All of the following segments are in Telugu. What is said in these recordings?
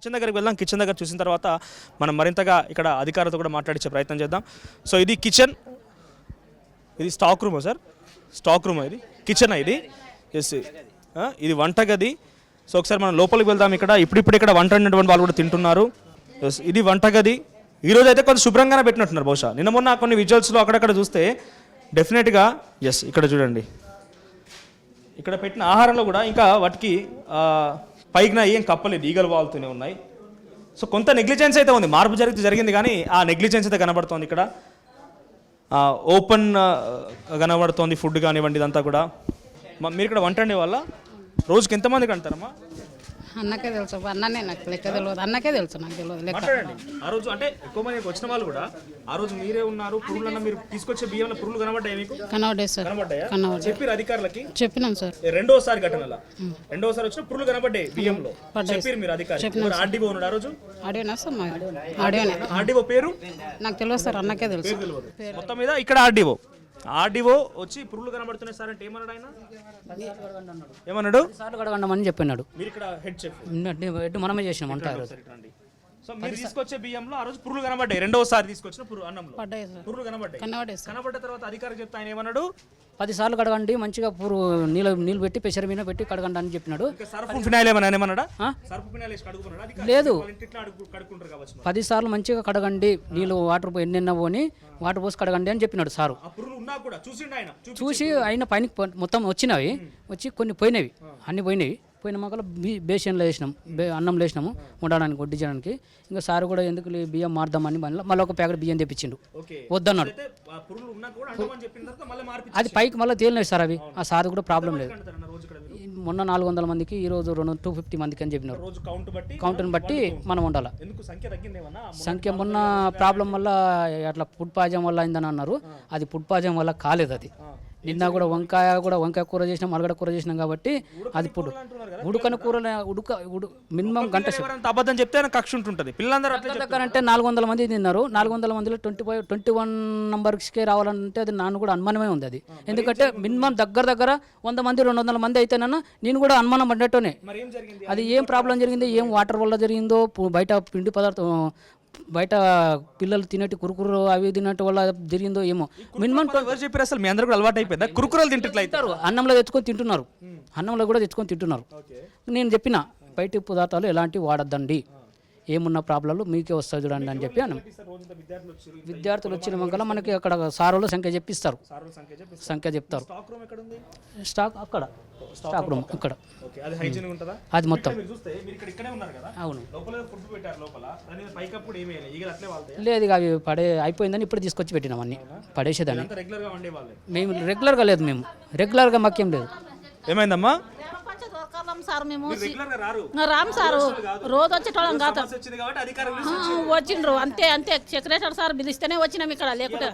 కిచెన్ దగ్గరికి వెళ్దాం. కిచెన్ దగ్గర చూసిన తర్వాత మనం మరింతగా ఇక్కడ అధికారులతో కూడా మాట్లాడించే ప్రయత్నం చేద్దాం. సో ఇది కిచెన్, ఇది స్టాక్ రూమా సార్? స్టాక్ రూమా ఇది? కిచెన్ ఇది? ఎస్, ఇది వంటగది. సో ఒకసారి మనం లోపలికి వెళ్దాం. ఇప్పుడు ఇక్కడ వంట వండినటువంటి వాళ్ళు కూడా తింటున్నారు. ఎస్, ఇది వంటగది. ఈరోజు అయితే కొంచెం శుభ్రంగానే పెట్టినట్టున్నారు బహుశా. నిన్న మొన్న కొన్ని విజువల్స్లో అక్కడక్కడ చూస్తే డెఫినెట్గా ఎస్, ఇక్కడ చూడండి, ఇక్కడ పెట్టిన ఆహారంలో కూడా ఇంకా వాటికి పైన ఏం కప్పలేదు, ఈగలు వాళ్తూనే ఉన్నాయి. సో కొంత నెగ్లిజెన్స్ అయితే ఉంది, మార్పు జరిగింది కానీ ఆ నెగ్లిజెన్స్ అయితే కనబడుతోంది. ఇక్కడ ఓపెన్ కనబడుతోంది ఫుడ్ కానివ్వండి, ఇదంతా కూడా. మీరు ఇక్కడ వంట వండే వాళ్ళ రోజుకి ఎంతమందికి అంటారమ్మా? అన్నకే తెలుసు, అన్ననే నాకు లెక్క తెలియదు, అన్నకే తెలుసు, నాకు తెలియదు లెక్క. ఆ రోజు అంటే ఎక్కువ మంది వచ్చిన వాళ్ళు కూడా ఆ రోజు మీరే ఉన్నారు. పురుగులన్న మీరు తీసుకొచ్చే బియ్యంలో పురుగులు కనబడ్డాయి మీకు? కనబడ్డాయి సార్, కనబడ్డాయి. చెప్పారు అధికారులకి? చెప్పినాం సార్. రెండోసారి ఘటనలా రెండోసారి వచ్చిన పురుగులు కనబడ్డాయి బియ్యంలో చెప్పారు మీరు అధికారులు? ఆర్డీఓ ఉన్నాడు ఆ రోజు? ఆడియోనా సార్? ఆడియోనే. ఆర్డీఓ పేరు నాకు తెలియదు సార్, అన్నకే తెలుసు. మొత్తం మీద ఇక్కడ ఆర్డీఓ వచ్చి పురుగులు కనబడుతున్నాయి సార్ అంటే ఏమన్నాడు ఆయన? ఏమన్నాడు? సార్లు కడగండమని చెప్పినాడు. మీరు ఇక్కడ హెడ్ చెఫ్, మనమే చేసినాం అంట. సో మీరు తీసుకొచ్చే బియ్యంలో ఆ రోజు పురుగులు కనబడ్డాయి. రెండోసారి తీసుకొచ్చిన అన్నంలో పురుగులు కనబడ్డ తర్వాత అధికారికి చెప్తే ఆయన ఏమన్నాడు? 10 సార్లు కడగండి, మంచిగా నీళ్ళు పెట్టి ప్రెషర్ మీద పెట్టి కడగండి అని చెప్పినాడు. లేదు, 10 సార్లు మంచిగా కడగండి, నీళ్ళు వాటర్ ఎన్నెన్న పోని వాటర్ పోసి కడగండి అని చెప్పినాడు సారు. చూసి ఆయన పైన మొత్తం వచ్చినవి, వచ్చి కొన్ని పోయినవి, అన్ని పోయిన మొక్కలు బేషన్లో వేసినాం, అన్నంలో వేసినాము వండడానికి వడ్డించడానికి. ఇంకా సారు కూడా ఎందుకు బియ్యం మారుదామని మళ్ళీ ఒక ప్యాకెట్ బియ్యం తెప్పించిండు, వద్దన్నాడు. అది పైకి మళ్ళీ తేలినాయి సార్ అవి. ఆ సార్ కూడా ప్రాబ్లం లేదు. మొన్న 400 మందికి, ఈరోజు 250 మందికి అని చెప్పినారు. కౌంట్ని బట్టి మనం వండాలి. సంఖ్య మొన్న ప్రాబ్లం వల్ల అట్లా ఫుడ్ పాయిజన్ వల్ల అయిందని అన్నారు. అది ఫుడ్ పాయిజన్ వల్ల కాలేదు. అది నిన్న కూడా వంకాయ కూర చేసినాం, అలగడ కూర చేసినాం కాబట్టి అది ఇప్పుడు ఉడకని కూర మినిమం గంట అబద్ధం చెప్తే కక్ష ఉంటుంది. పిల్లలందరూ దగ్గర అంటే 400 మంది తిన్నారు. 400 మందిలో 21 నంబర్స్కే రావాలంటే అది నాన్న కూడా అనుమానమే ఉంది. అది ఎందుకంటే మినిమం దగ్గర 100 మంది 200 మంది అయితేనన్నా నేను కూడా అనుమానం పడ్డట్టునే. అది ఏం ప్రాబ్లం జరిగిందో, ఏం వాటర్ వల్ల జరిగిందో, బయట పిండి పదార్థం బయట పిల్లలు తినేటి కురుకురు అవి తినట్టు వల్ల జరిగిందో ఏమో. మినిమం చెప్పారు అసలు మీ అందరూ కూడా అలవాటు అయిపోయిందా? కురుకురలు తింటారు, అన్నంలో తెచ్చుకొని తింటున్నారు, అన్నంలో కూడా తెచ్చుకొని తింటున్నారు. నేను చెప్పిన బయట పదార్థాలు ఎలాంటివి వాడద్దండి, ఏమున్న ప్రాబ్లంలు మీకే వస్తాయి చూడండి అని చెప్పి అన్నాం. విద్యార్థులు వచ్చిన మంగళ మనకి అక్కడ సారులు సంఖ్య చెప్పిస్తారు, సంఖ్య చెప్తారు. స్టాక్ అక్కడ, స్టాక్ రూమ్ ఇక్కడ, అది మొత్తం. అవును, లేదు అవి అయిపోయిందని ఇప్పుడు తీసుకొచ్చి పెట్టినాం. అన్ని పడేసేదాన్ని మేము రెగ్యులర్గా లేదు, మేము రెగ్యులర్గా మాకేం లేదు. ఏమైందమ్మా? సార్ మేము రామ్ సారు రోజు వచ్చేటోళ్ళం కాదు, వచ్చిండ్రు అంతే. సెక్రటరీ సార్ పిలిస్తేనే వచ్చినాం ఇక్కడ, లేకుంటే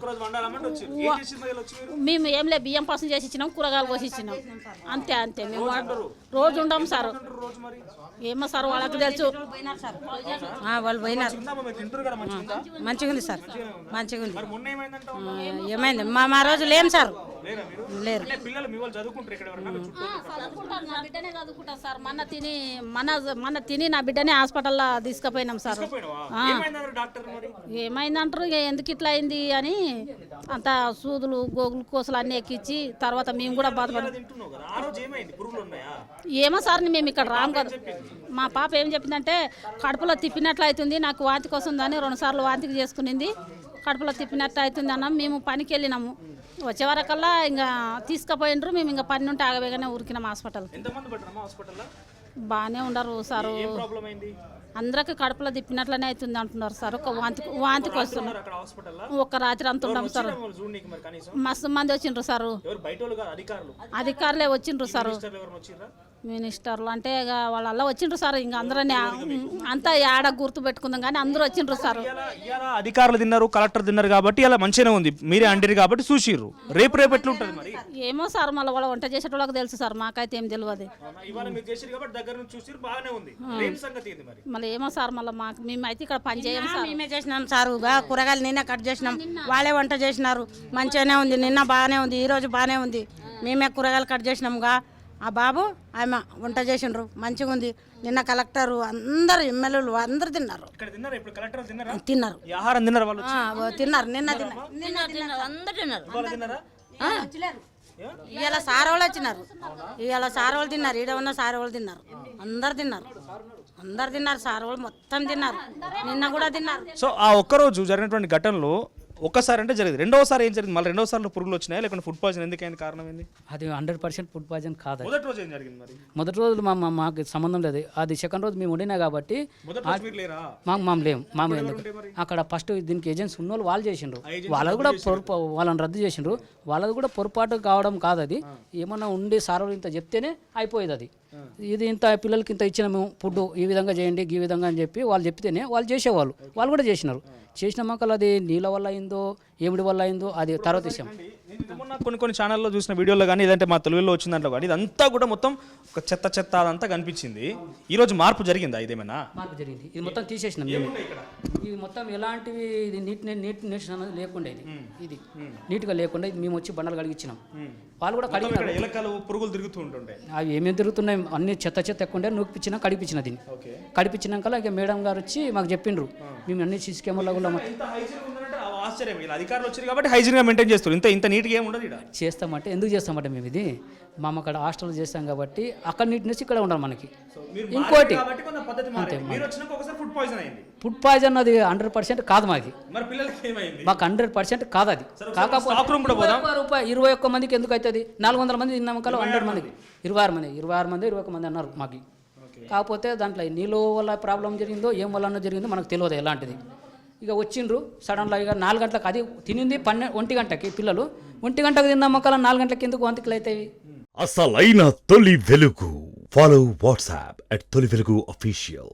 మేము ఏం లేదు, బియ్యం పాసం చేసి ఇచ్చినాం, కూరగాయలు పోసి ఇచ్చినాం, అంతే. మేము రోజు ఉండం సార్. ఏమో సార్ వాళ్ళకి తెలుసు. వాళ్ళు పోయినారు, మంచిగా ఉంది సార్, మంచిగా ఉంది. ఏమైంది? మా రోజు లేం సార్, లేరు. సార్ మన తిని నా బిడ్డనే హాస్పిటల్లో తీసుకుపోయినాం సార్. ఏమైందంటారు, ఇక ఎందుకు ఇట్లా అయింది అని అంత సూదులు గోగులు కోసలు అన్నీ ఎక్కించి తర్వాత మేము కూడా బాధపడి. ఏమో సార్ మేము ఇక్కడ రాము కదా. మా పాప ఏం చెప్పిందంటే కడుపులో తిప్పినట్లు అవుతుంది, నాకు వాంతికి వస్తుందని 2 సార్లు వాంతికి చేసుకునింది. కడుపులో తిప్పినట్టు అవుతుంది అన్నాం. మేము పనికి వెళ్ళినాము, వచ్చే వరకల్లా ఇంకా తీసుకుపోయినరు. మేము ఇంకా పని ఉంటే ఆగవేగానే ఊరికినాం హాస్పిటల్. బాగానే ఉండరు సారు, అందరికి కడుపులో తిప్పినట్లనే అవుతుంది అంటున్నారు సార్. ఒక వాంతికి వస్తున్నారు. ఒక్క రాత్రి అంత ఉన్నాం సార్. మస్తు మంది వచ్చిండ్రు సార్, అధికారులే వచ్చిండ్రు సార్. మినిస్టర్లు అంటే ఇక వాళ్ళ వచ్చిండ్రు సార్. ఇంకా అందరూ అంతా ఏడ గుర్తు పెట్టుకుందాం కానీ అందరూ వచ్చిండ్రు సార్. అధికారులు తిన్నారు, కలెక్టర్ తిన్నారు కాబట్టి ఇలా మంచిగానే ఉంది. మీరే అంటారు కాబట్టి చూసిర్రు. రేపు ఎట్లుంటుంది మరి ఏమో సార్, మళ్ళీ వాళ్ళ వంట చేసేటోళ్ళకి తెలుసు సార్, మాకైతే ఏం తెలియదు. మళ్ళీ ఏమో సార్, మళ్ళీ మాకు మేమైతే ఇక్కడ పని చేయం సార్. మేమే చేసినాం సార్, కూరగాయలు నిన్న కట్ చేసినాం, వాళ్ళే వంట చేసినారు. మంచిగానే ఉంది, నిన్న బాగానే ఉంది, ఈరోజు బాగానే ఉంది. మేమే కూరగాయలు కట్ చేసినాంగా, ఆ బాబు ఆమె వంట చేసిండ్రు మంచిగా ఉంది. నిన్న కలెక్టరు అందరు ఎమ్మెల్యేలు అందరు తిన్నారు ఇక్కడ తిన్నారా ఇప్పుడు కలెక్టర్ తిన్నారా తిన్నారు ఈ ఆహారం తిన్నారా వాళ్ళు తిన్నారు నిన్న అందరు తిన్నారు. వాళ్ళు తిన్నారా ఇవాళ సార్ వాళ్ళు వచ్చినారు. ఇవాళ సార్ వాళ్ళు తిన్నారు. ఈడ ఉన్న సార్ వాళ్ళు తిన్నారు. అందరు తిన్నారు. అందరు తిన్నారు. సార్ వాళ్ళు మొత్తం తిన్నారు. నిన్న కూడా తిన్నారు. సో ఆ ఒక్కరోజు జరిగినటువంటి ఘటనలో ఒక్కసారి అంటే జరిగింది, రెండోసారి ఏం జరిగింది? మళ్ళీ రెండోసార్లు పురుగులు వచ్చినాయా లేకుంటే ఫుడ్ పాయిజన్ ఎందుకైంది, కారణం ఏంది? అది 100% ఫుడ్ పాయిజన్ కాదు. మొదటి రోజు ఏం జరిగింది మరి? మొదటి రోజు మాకు సంబంధం లేదు. అది సెకండ్ రోజు మేము వండినా కాబట్టి మొదటి రోజు మీరు లేరా? మాకు లేము. ఎందుకు అక్కడ ఫస్ట్ దీనికి ఏజెంట్స్ ఉన్న వాళ్ళు చేసిండ్రు. వాళ్ళది కూడా వాళ్ళని రద్దు చేసిండ్రు. వాళ్ళది కూడా పొరపాటు కావడం కాదు. అది ఏమన్నా ఉండి సార్ ఇంత చెప్తేనే అయిపోయేది. అది ఇది ఇంత పిల్లలకి ఇంత ఇచ్చిన మేము ఫుడ్ ఈ విధంగా చేయండి ఈ విధంగా అని చెప్పి వాళ్ళు చెప్తేనే వాళ్ళు చేసేవాళ్ళు. వాళ్ళు కూడా చేసినారు. చేసిన మొక్కలు అది నీళ్ళ వల్ల అయిందో ఏమిడి వల్ల అయిందో అది తర్వాత విషయం. కొన్ని ఛానల్లో చూసిన వీడియోలో కానీ ఇదంటే మా తెలుగులో వచ్చిందంటే కానీ ఇదంతా కూడా మొత్తం ఒక చెత్త అదంతా కనిపించింది. ఈ రోజు మార్పు జరిగిందా? ఇదేమైనా మార్పు జరిగింది. ఇది మొత్తం తీసేసినాం మేము. ఇది మొత్తం ఎలాంటివి ఇది నీట్నెస్ అనేది లేకుండా ఇది నీట్గా లేకుండా ఇది మేము వచ్చి బండలు కడిగిచ్చినాం. వాళ్ళు కూడా కడిగినారు. ఎలకలు పురుగులు తిరుగుతూ ఉంటుండే. అవి ఏమేమి తిరుగుతున్నాయి అన్ని చెత్త ఎక్కుండే నూకిపించినా కడిపించిన దీన్ని. కడిపించినాక ఇక మేడం గారు వచ్చి మాకు చెప్పిండ్రు మేము అన్ని సీసీ కెమెరాలో కూడా ఆశ్చర్యం, ఇలా అధికారులు వచ్చారు కాబట్టి హైజీన్గా మెయింటైన్ చేస్తారు. ఇంత నీట్గా ఏమి ఉండదు ఇక్కడ. చేస్తామంటే ఎందుకు చేస్తామంటే మేము ఇది మేము అక్కడ హాస్టల్ చేస్తాం కాబట్టి అక్కడ నీట్నెస్ ఇక్కడ ఉండాలి మనకి. ఇంకోటి ఫుడ్ పాయిజన్ అది 100% కాదు మాకు. మాకు 100% కాదు అది. కాకపోతే 21 మందికి ఎందుకు అవుతుంది? 400 మంది తిన్నామకల్లా 100 మందికి 26 మంది 21 మంది అన్నారు మాకు. కాకపోతే దాంట్లో నీళ్ళు వల్ల ప్రాబ్లం జరిగిందో ఏం వల్ల జరిగిందో మనకు తెలియదు ఎలాంటిది. ఇక వచ్చిండ్రు సడన్గా ఇక 4 గంటలకు అది తినింది 1 గంటకి పిల్లలు 1 గంటకు తిన్న మొక్కలు 4 గంటలకు ఎందుకు వంతికలు అవుతాయి? అసలైన తొలి వెలుగు. ఫాలో వాట్సాప్ @తొలి వెలుగు official.